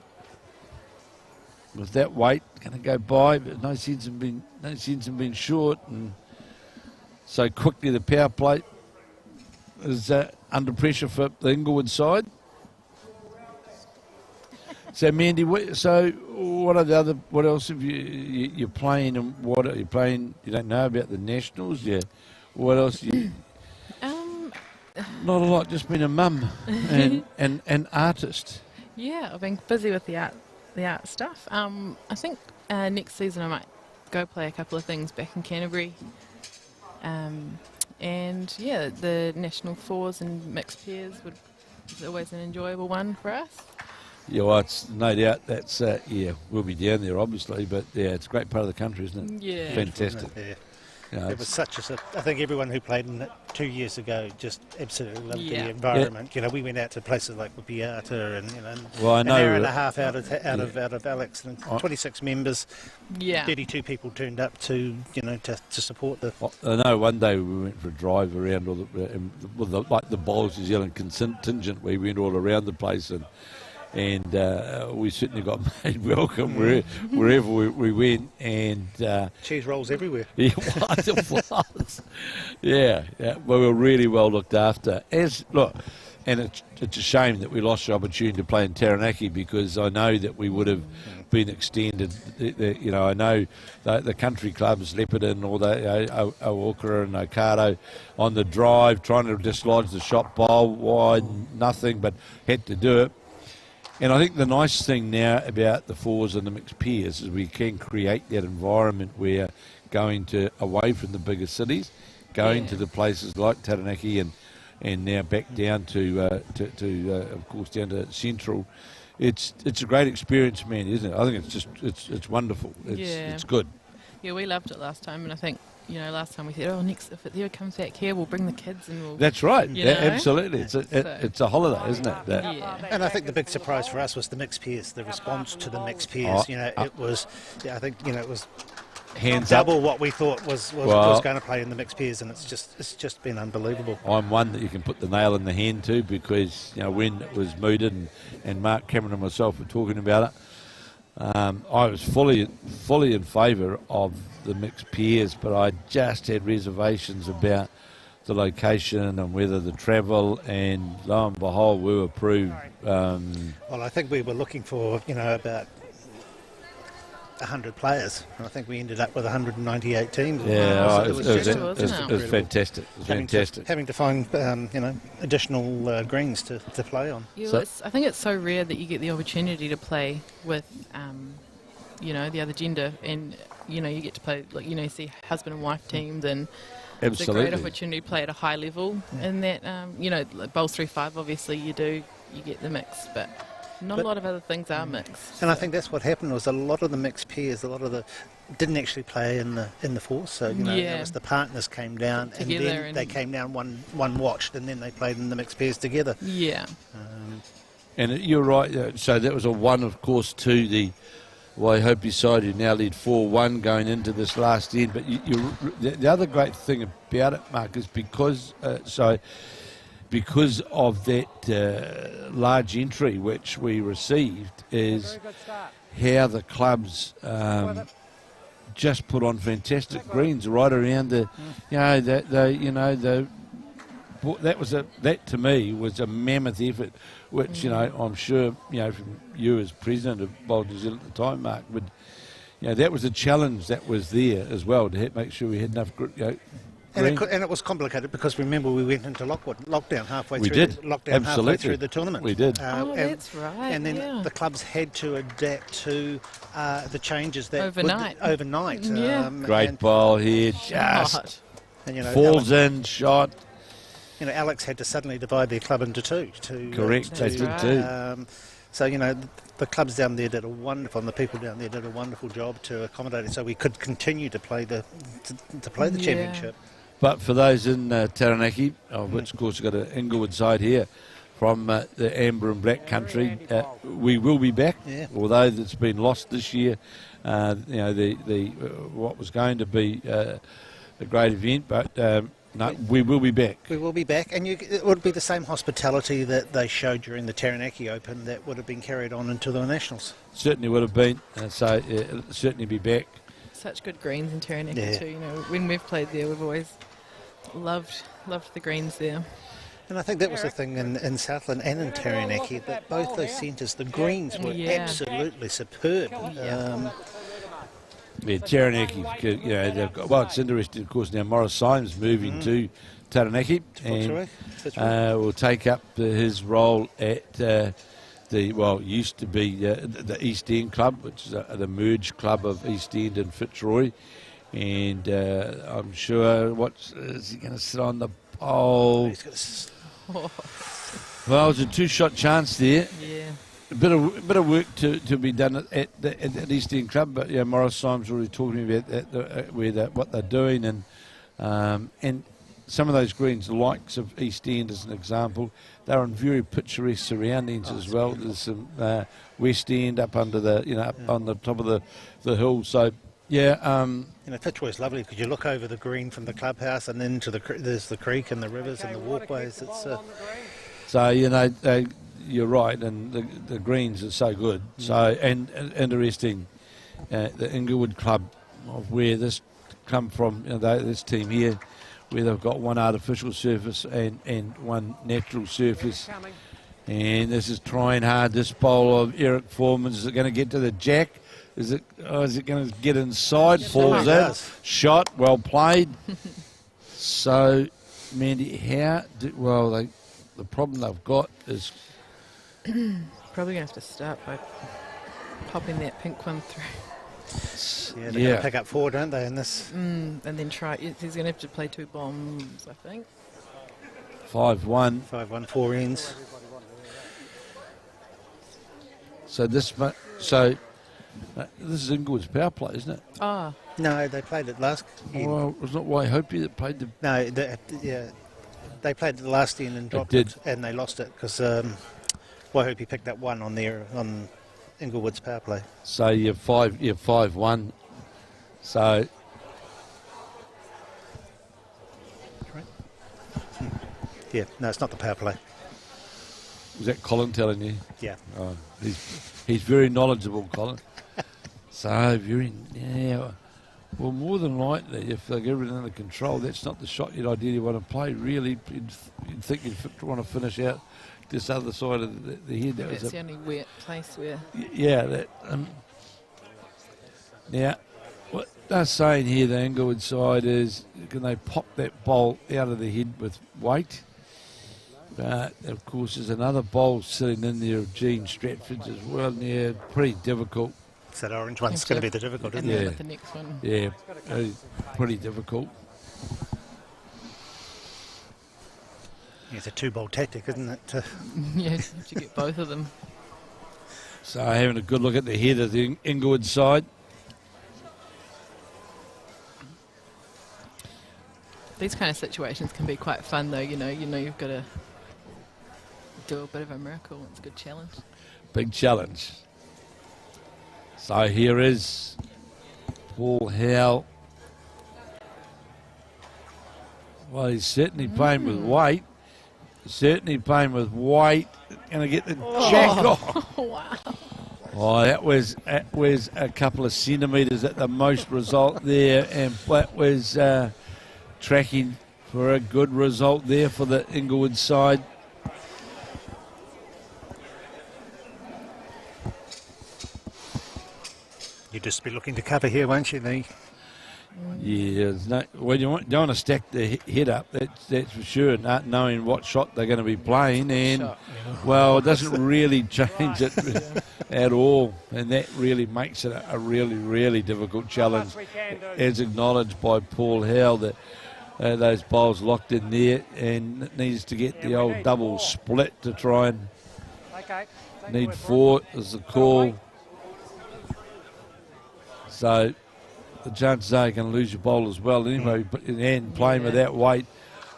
With that weight, going to go by, but no sense in being short. And so quickly the power play is under pressure for the Inglewood side. So Mandy, what are the other? What else have you're playing, and what are you playing? You don't know about the nationals, yeah. What else? Not a lot. Just been a mum and an artist. Yeah, I've been busy with the art stuff. I think next season I might go play a couple of things back in Canterbury. And yeah, the national fours and mixed pairs is always an enjoyable one for us. Yeah, well, it's no doubt that's we'll be down there obviously, but yeah, it's a great part of the country, isn't it? Yeah, fantastic. Yeah. You know, It was such a. I think everyone who played in it 2 years ago just absolutely loved the environment. Yeah. You know, we went out to places like Piata and well, I know an hour and a half out of Alex, and 26 members. Yeah. 32 people turned up to to support the. I know one day we went for a drive around all like the Bowls New Zealand contingent. We went all around the place and we certainly got made welcome wherever we went, and cheese rolls everywhere. Yeah, it was. Yeah, we were really well looked after. And it's a shame that we lost the opportunity to play in Taranaki, because I know that we would have been extended. I know the country clubs, Leopardon, or O'Walker and Okado, on the drive trying to dislodge the shot bowl wide, nothing, but had to do it. And I think the nice thing now about the fours and the mixed pairs is we can create that environment where going away from the bigger cities, going to the places like Taranaki and now back down to of course down to Central. It's a great experience, man, isn't it? I think it's wonderful. It's good. Yeah, we loved it last time, and I think last time we said, next if it ever comes back here, we'll bring the kids and we'll. That's right. Absolutely. It's a holiday, isn't it? Yeah. And I think the big surprise for us was the mixed pairs, the response to the mixed pairs. It was. I think it was. Hands double up. what we thought was going to play in the mixed pairs, and it's just been unbelievable. I'm one that you can put the nail in the hand to, because when it was mooted and Mark Cameron and myself were talking about it, I was fully in favour of the mixed pairs, but I just had reservations about the location and whether the travel, and lo and behold, we were approved. Well, I think we were looking for about 100 players, and I think we ended up with 198 teams. Yeah, it was fantastic. It was fantastic. Having to find additional greens to play on. Yeah, I think it's so rare that you get the opportunity to play with the other gender, and you get to play see husband and wife teams, and it's a great opportunity to play at a high level. And that Bowls3Five, obviously you get the mix, but Not a lot of other things are mixed. And I think that's what happened was a lot of the mixed pairs, a lot of the didn't actually play in the force. So it was the partners came down Together and then they came down one watched and then they played in the mixed pairs together. Yeah. And you're right. So that was a 1, of course, to the Waihopai side, who now lead 4-1 going into this last end. But the other great thing about it, Mark, is because of that large entry which we received, is how the clubs just put on fantastic greens right around the, that to me was a mammoth effort, which I'm sure from you as president of Bowl New Zealand at the time, Mark, that was a challenge that was there as well to make sure we had enough. And it was complicated because remember we went into lockdown halfway through. We did. Lockdown Absolutely. halfway through the tournament. We did. That's right. And then the clubs had to adapt to the changes that overnight. Yeah. Great ball here, just and falls in, shot. Alex had to suddenly divide their club into two. Correct, they did too. So the clubs down there did a wonderful, and the people down there did a wonderful job to accommodate it, so we could continue to play the championship. But for those in Taranaki, which of course we've got an Inglewood side here from the Amber and Black country, we will be back. Yeah. Although it's been lost this year, the what was going to be a great event, but no, we will be back. We will be back, and it would be the same hospitality that they showed during the Taranaki Open that would have been carried on into the Nationals. Certainly would have been, so it'll certainly be back. Such good greens in Taranaki too. When we've played there, we've always loved the greens there. And I think that was the thing in Southland and in Taranaki, that both those centres, the greens were absolutely superb. Taranaki, they've got, it's interesting, of course, now Morris Symes moving to Taranaki and will take up his role at used to be the East End Club, which is the merged club of East End and Fitzroy. And I'm sure, is he going to sit on the pole? Well, it was a 2-shot chance there. Yeah. A bit of work to be done at East End Club, but Morris Symes already talking about that, what they're doing, and some of those greens, the likes of East End as an example, they're on very picturesque surroundings as well. There's some West End up under up on the top of the hill. So Fitzroy's lovely because you look over the green from the clubhouse and then there's the creek and the rivers and the walkways. You're right, and the greens are so good. So and interesting, the Inglewood Club, of where this come from, this team here, where they've got one artificial surface and one natural surface. And this is trying hard. This bowl of Eric Foreman, is it going to get to the jack? Is it going to get inside? Falls in. Shot, well played. So, Mandy, the problem they've got is probably going to have to start by popping that pink one through. They're going to pick up 4, don't they, in this? And then try. He's going to have to play 2 bombs, I think. 5-1. 5-1, 4 ends. So this is Inglewood's power play, isn't it? Oh. No, they played it last end. Well, it was not Waihopai that played the... No, they played it the last end and dropped it, and they lost it because Waihopai picked up 1 on Inglewood's power play. So you're 5-1. So... Yeah, no, it's not the power play. Was that Colin telling you? Yeah. Oh, he's very knowledgeable, Colin. So well, more than likely, if they get everything under control, that's not the shot you'd ideally want to play. Really, you'd think you'd want to finish out this other side of the head. That's the only wet place where... Yeah. Now, what they're saying here, the Inglewood side, is can they pop that bowl out of the head with weight? But, of course, there's another bowl sitting in there of Gene Stratford's as well. Yeah, pretty difficult. So that orange one's going to be the difficult, isn't it? With the next one. Yeah, pretty difficult. It's a 2-bowl tactic, isn't it? Yeah, to get both of them. So having a good look at the head of the Inglewood side. These kind of situations can be quite fun, though. You know, you've got to do a bit of a miracle. It's a good challenge. Big challenge. So here is Paul Howell. Well, he's certainly playing with weight. Certainly playing with weight. Going to get the jack off. Wow. Oh, that was a couple of centimetres at the most result there, and that was tracking for a good result there for the Inglewood side. You'd just be looking to cover here, won't you, Lee? Yeah, well, you don't want to stack the head up, that's for sure, not knowing what shot they're going to be playing, and well, it doesn't really change it at all, and that really makes it a really, really difficult challenge, as acknowledged by Paul Howell, that those bowls locked in there, and needs to get the old double split to try and need 4 is the call. So the chances are you're going to lose your bowl as well anyway, and playing with that weight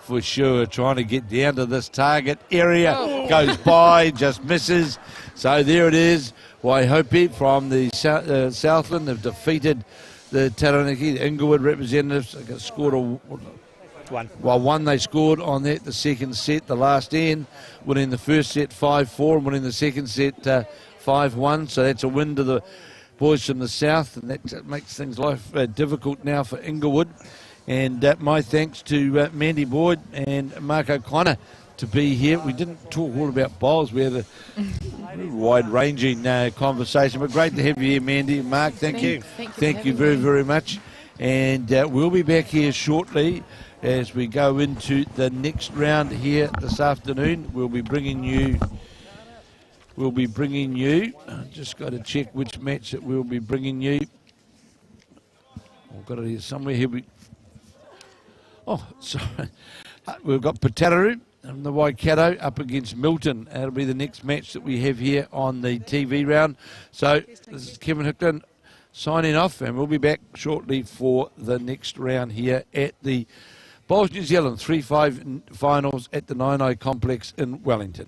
for sure, trying to get down to this target area, goes by, just misses. So there it is. Waihopai from the Southland have defeated the Taranaki, the Inglewood representatives. They scored one they scored on that, the second set, the last end, winning the first set 5-4 and winning the second set 5-1. So that's a win to the boys from the south, and that makes things life difficult now for Inglewood. And my thanks to Mandy Boyd and Mark O'Connor to be here. We didn't talk all about bowls. We had a wide-ranging conversation, but great to have you here, Mandy and Mark. Thank you. Thank you very, very much. And we'll be back here shortly as we go into the next round here this afternoon. We'll be bringing you, I've just got to check which match that we'll be bringing you. I've got it here somewhere. Sorry. We've got Patararu and the Waikato up against Milton. That'll be the next match that we have here on the TV round. So this is Kevin Hickland signing off, and we'll be back shortly for the next round here at the Bowls New Zealand 3-5 finals at the Naenae complex in Wellington.